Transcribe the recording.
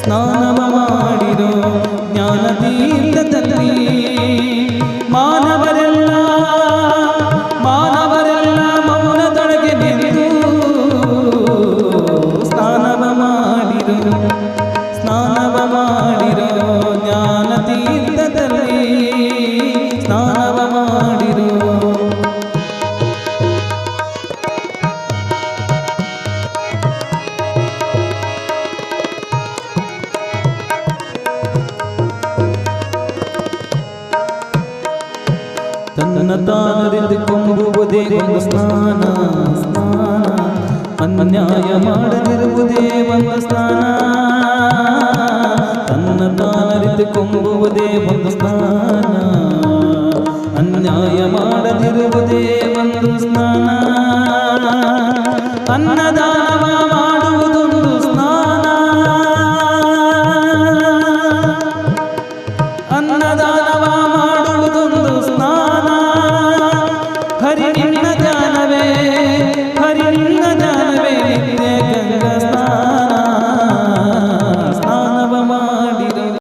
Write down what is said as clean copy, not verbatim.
ಸ್ನಾನವ ಮಾಡಿರೋ ಜ್ಞಾನ ತೀರ್ಥದಲ್ಲಿ ಮಾನವರೆಲ್ಲ ಮೌನದೊಳಗೆ ನಿಂತು ಸ್ನಾನವ ಮಾಡಿರೋ ಜ್ಞಾನ ತೀರ್ಥದಲ್ಲಿ ಸ್ನಾನವ ಮಾಡಿರೋ ತನ್ನ ತಾನರಿದುಕೊಂಬುವುದೇ ಒಂದು ಸ್ನಾನ ಅನ್ಯಾಯ ಮಾಡದಿರುವುದೇ ಒಂದು ಸ್ನಾನ